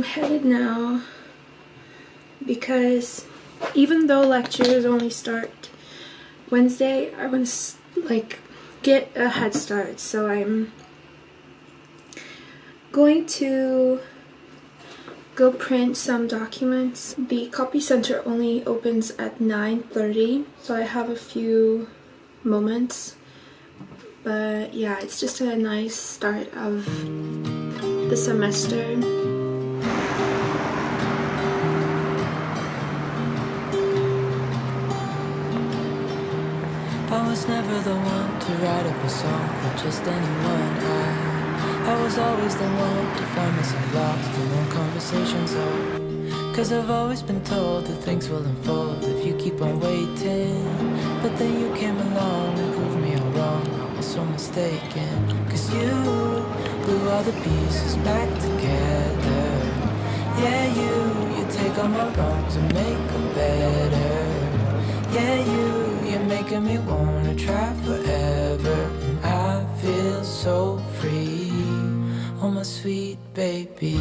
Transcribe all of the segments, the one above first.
I'm headed now because even though lectures only start Wednesday, I want to like get a head start, so I'm going to go print some documents. The copy center only opens at 9:30, so I have a few moments, but yeah, it's just a nice start of the semester. I was never the one to write up a song for just anyone. I was always the one to find myself lost in long conversations. Cause I've always been told that things will unfold if you keep on waiting. But then you came along and proved me all wrong. I was so mistaken. Cause you glue all the pieces back together. Yeah, you take all my wrongs and make them better. Yeah, you're making me wanna try forever. And I feel so free, oh my sweet baby.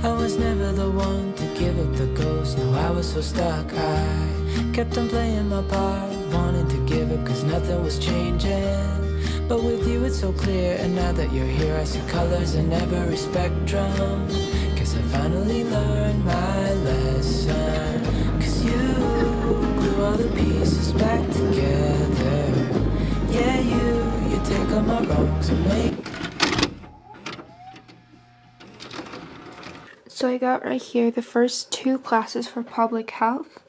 I was never the one to give up the ghost. No, I was so stuck. I kept on playing my part, wanting to give up cause nothing was changing. But with you it's so clear, and now that you're here I see colors in every spectrum. Guess I finally learned my lesson. Cause you glue all the pieces back together. Yeah, you take all my wrongs and make. So I got right here the first two classes for public health,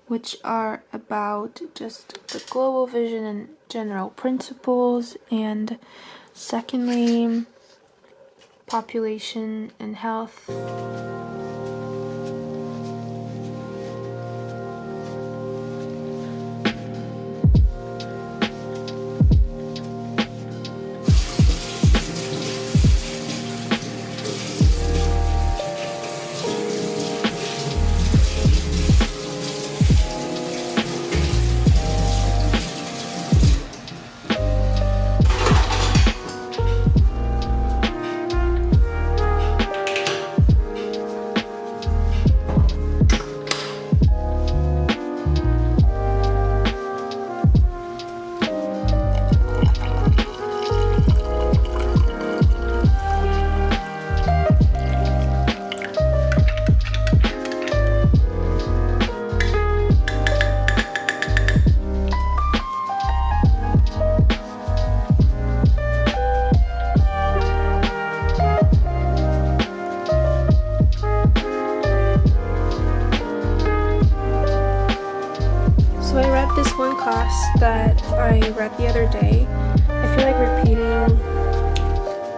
which are about just the global vision and general principles, and secondly, population and health. This one class that I read the other day, I feel like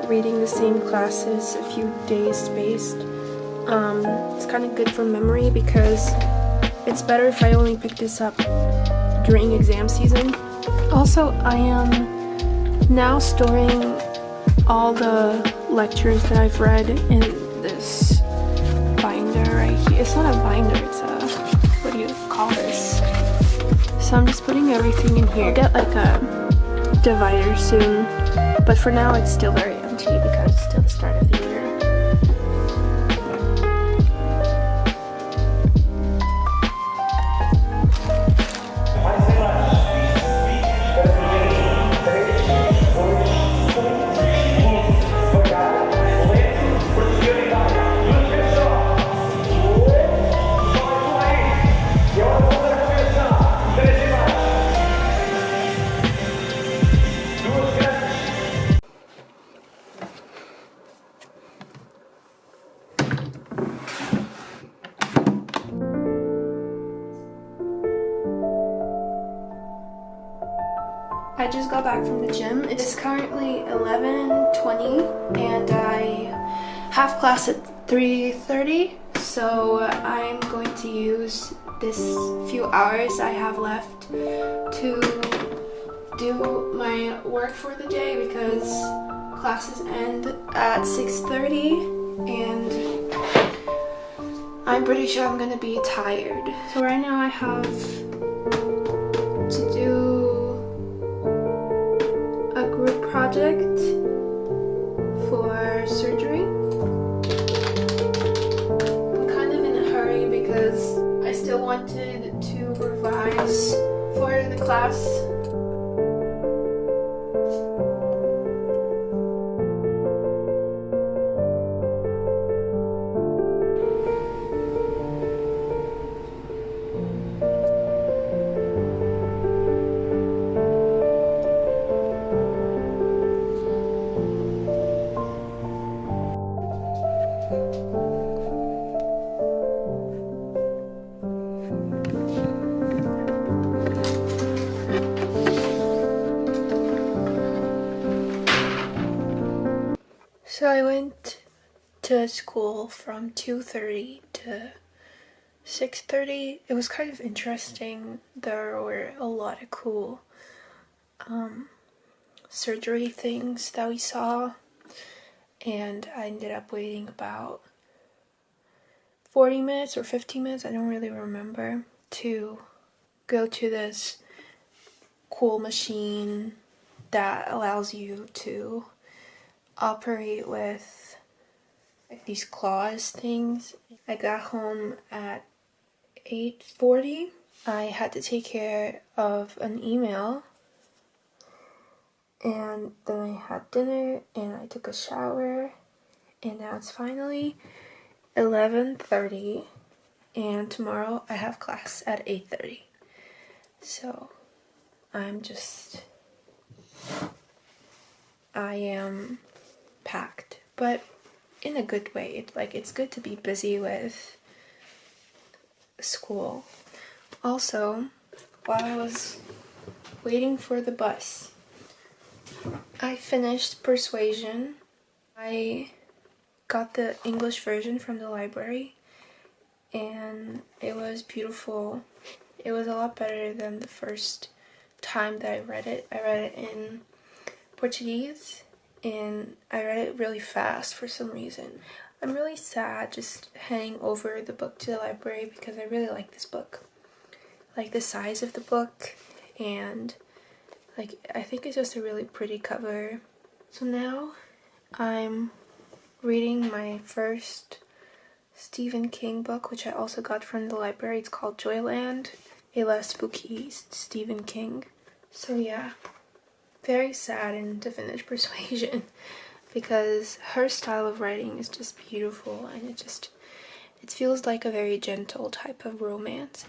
reading the same classes a few days spaced, it's kind of good for memory because it's better if I only pick this up during exam season. Also, I am now storing all the lectures that I've read in this binder right here. It's not a binder, it's a, what do you call this? So I'm just putting everything in here. I'll get like a divider soon, but for now it's still very empty because it's still the start of the year. I just got back from the gym. It is currently 11:20 and I have class at 3:30, so I'm going to use this few hours I have left to do my work for the day because classes end at 6:30 and I'm pretty sure I'm gonna be tired. So right now I have to school from 2:30 to 6:30. It was kind of interesting. There were a lot of cool surgery things that we saw, and I ended up waiting about 40 minutes or 15 minutes, I don't really remember, to go to this cool machine that allows you to operate with like these claws things. I got home at 8:40. I had to take care of an email, and then I had dinner and I took a shower, and now it's finally 11:30, and tomorrow I have class at 8:30. So I am packed, but in a good way. It's good to be busy with school. Also, while I was waiting for the bus, I finished Persuasion. I got the English version from the library, and it was beautiful. It was a lot better than the first time that I read it. I read it in Portuguese, and I read it really fast for some reason. I'm really sad just handing over the book to the library because I really like this book. Like the size of the book, and I think it's just a really pretty cover. So now I'm reading my first Stephen King book, which I also got from the library. It's called Joyland, a less spooky Stephen King. So yeah, very saddened to finish Persuasion because her style of writing is just beautiful, and it feels like a very gentle type of romance.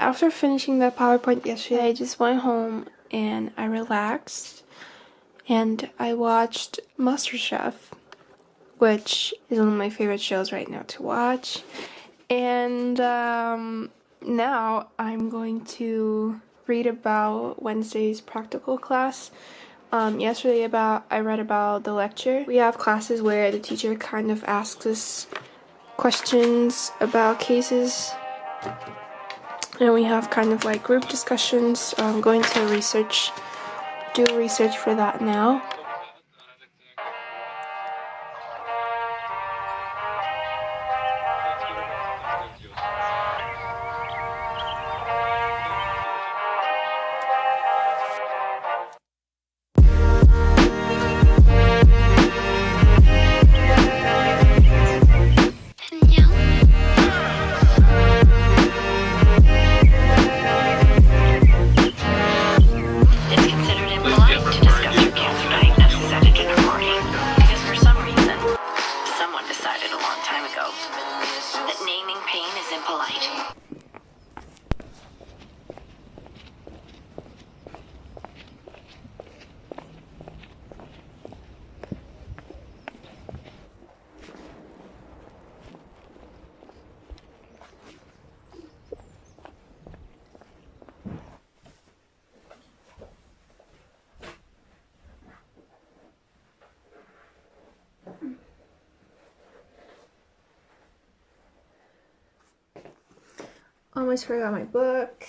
After finishing that PowerPoint yesterday, I just went home and I relaxed and I watched MasterChef, which is one of my favorite shows right now to watch. And now I'm going to read about Wednesday's practical class. Yesterday I read about the lecture. We have classes where the teacher kind of asks us questions about cases, and we have kind of like group discussions. I'm going to do research for that now. It's considered impolite to discuss your cancer diagnosis. Almost forgot my book.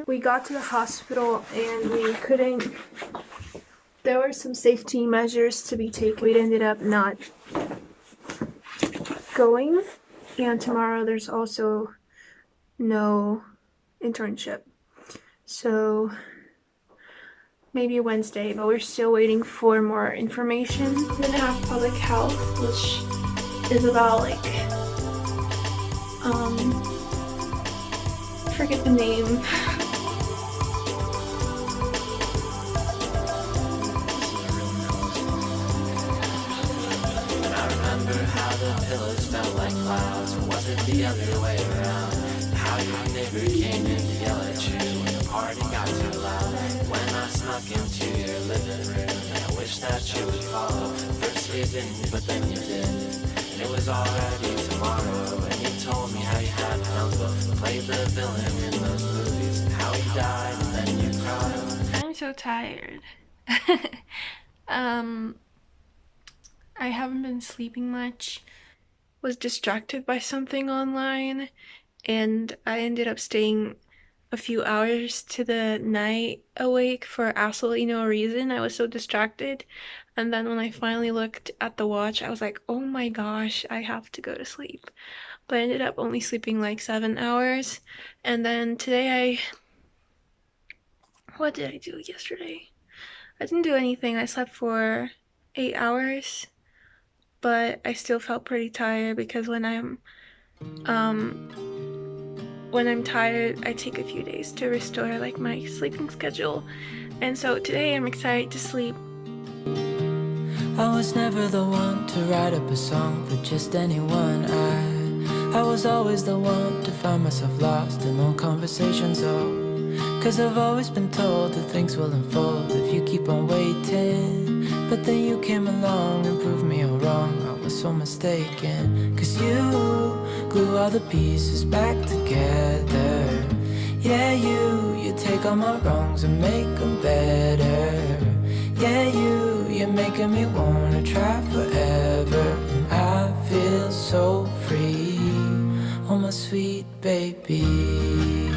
We got to the hospital and we couldn't. There were some safety measures to be taken. We ended up not going. And tomorrow there's also no internship. So maybe Wednesday, but we're still waiting for more information. I'm gonna have public health, which is about like, I forget the name. How the pillows felt like clouds, or was it the other way around? How your neighbor came in to yell at you when the party got too loud. When I snuck into your living room, and I wish that you would follow. First you didn't, but then you did, and it was already tomorrow. And you told me how you had an uncle who played the villain in those movies, and how he died, and then you cried. I'm so tired. I haven't been sleeping much. Was distracted by something online, and I ended up staying a few hours to the night awake for absolutely no reason. I was so distracted. And then when I finally looked at the watch, I was like, oh my gosh, I have to go to sleep. But I ended up only sleeping like 7 hours. And then today what did I do yesterday? I didn't do anything. I slept for 8 hours. But I still felt pretty tired because when I'm tired, I take a few days to restore like my sleeping schedule. And so today I'm excited to sleep. I was never the one to write up a song for just anyone. I was always the one to find myself lost in long conversations. Cause I've always been told that things will unfold if you keep on waiting. But then you came along and proved me all wrong. I was so mistaken. Cause you glue all the pieces back together. Yeah, you take all my wrongs and make them better. Yeah, you're making me wanna try forever. And I feel so free, oh my sweet baby.